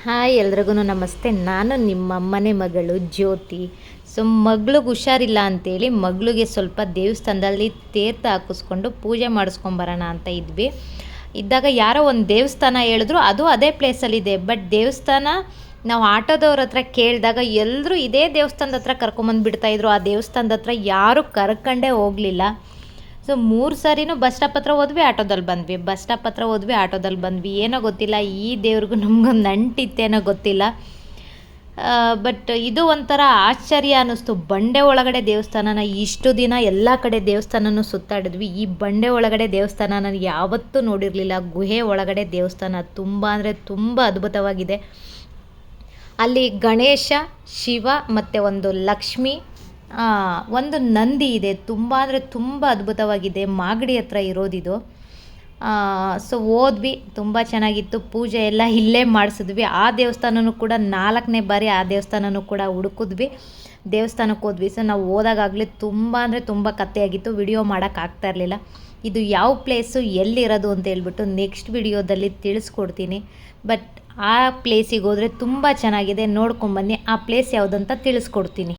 Hi ಎಲ್ರಿಗೂ ನಮಸ್ತೆ. ನಾನು ನಿಮ್ಮ ಮನೆ ಮಗಳು ಜ್ಯೋತಿ. ಸೊ ಮಗ್ಳಿಗೆ ಹುಷಾರಿಲ್ಲ ಅಂತೇಳಿ ಮಗಳಿಗೆ ಸ್ವಲ್ಪ ದೇವಸ್ಥಾನದಲ್ಲಿ ತೀರ್ಥ ಹಾಕಿಸ್ಕೊಂಡು ಪೂಜೆ ಮಾಡಿಸ್ಕೊಂಬರೋಣ ಅಂತ ಇದ್ದಾಗ ಯಾರೋ ಒಂದು ದೇವಸ್ಥಾನ ಹೇಳಿದ್ರು, ಅದು ಅದೇ ಪ್ಲೇಸಲ್ಲಿದೆ. ಬಟ್ ದೇವಸ್ಥಾನ ನಾವು ಆಟೋದವ್ರ ಹತ್ರ ಕೇಳಿದಾಗ ಎಲ್ಲರೂ ಇದೇ ದೇವಸ್ಥಾನದ ಹತ್ರ ಕರ್ಕೊಂಬಂದುಬಿಡ್ತಾಯಿದ್ರು. ಆ ದೇವಸ್ಥಾನದ ಹತ್ರ ಯಾರೂ ಕರ್ಕೊಂಡೇ ಹೋಗಲಿಲ್ಲ. ಸೊ 3 ಸಾರಿನೂ ಬಸ್ ಸ್ಟಾಪ್ ಹತ್ರ ಹೋದ್ವಿ, ಆಟೋದಲ್ಲಿ ಬಂದ್ವಿ, ಬಸ್ ಸ್ಟಾಪ್ ಹತ್ರ ಹೋದ್ವಿ, ಆಟೋದಲ್ಲಿ ಬಂದ್ವಿ. ಏನೋ ಗೊತ್ತಿಲ್ಲ, ಈ ದೇವ್ರಿಗೂ ನಮಗೊಂದು ನಂಟಿತ್ತೇನೋ ಗೊತ್ತಿಲ್ಲ. ಬಟ್ ಇದು ಒಂಥರ ಆಶ್ಚರ್ಯ ಅನ್ನಿಸ್ತು. ಬಂಡೆ ಒಳಗಡೆ ದೇವಸ್ಥಾನನ ಇಷ್ಟು ದಿನ ಎಲ್ಲ ಕಡೆ ದೇವಸ್ಥಾನನೂ ಸುತ್ತಾಡಿದ್ವಿ. ಈ ಬಂಡೆ ಒಳಗಡೆ ದೇವಸ್ಥಾನ ನಾನು ಯಾವತ್ತೂ ನೋಡಿರಲಿಲ್ಲ. ಗುಹೆ ಒಳಗಡೆ ದೇವಸ್ಥಾನ ತುಂಬ ಅಂದರೆ ತುಂಬ ಅದ್ಭುತವಾಗಿದೆ. ಅಲ್ಲಿ ಗಣೇಶ, ಶಿವ ಮತ್ತು ಒಂದು ಲಕ್ಷ್ಮಿ, ಒಂದು ನಂದಿ ಇದೆ. ತುಂಬ ಅಂದರೆ ತುಂಬ ಅದ್ಭುತವಾಗಿದೆ. ಮಾಗಡಿ ಹತ್ರ ಇರೋದಿದು. ಸೊ ಹೋದ್ವಿ, ತುಂಬ ಚೆನ್ನಾಗಿತ್ತು. ಪೂಜೆ ಎಲ್ಲ ಇಲ್ಲೇ ಮಾಡಿಸಿದ್ವಿ. ಆ ದೇವಸ್ಥಾನನೂ ಕೂಡ 4ನೇ ಬಾರಿ ಆ ದೇವಸ್ಥಾನನೂ ಕೂಡ ಹುಡುಕಿದ್ವಿ. ದೇವಸ್ಥಾನಕ್ಕೆ ಹೋದ್ವಿ. ಸೊ ನಾವು ಹೋದಾಗಲೇ ತುಂಬ ಅಂದರೆ ತುಂಬ ಕಥೆಯಾಗಿತ್ತು. ವಿಡಿಯೋ ಮಾಡೋಕ್ಕಾಗ್ತಾ ಇರಲಿಲ್ಲ. ಇದು ಯಾವ ಪ್ಲೇಸು, ಎಲ್ಲಿರೋದು ಅಂತ ಹೇಳ್ಬಿಟ್ಟು ನೆಕ್ಸ್ಟ್ ವಿಡಿಯೋದಲ್ಲಿ ತಿಳಿಸ್ಕೊಡ್ತೀನಿ. ಬಟ್ ಆ ಪ್ಲೇಸಿಗೆ ಹೋದರೆ ತುಂಬ ಚೆನ್ನಾಗಿದೆ, ನೋಡ್ಕೊಂಬನ್ನಿ. ಆ ಪ್ಲೇಸ್ ಯಾವುದಂತ ತಿಳಿಸ್ಕೊಡ್ತೀನಿ.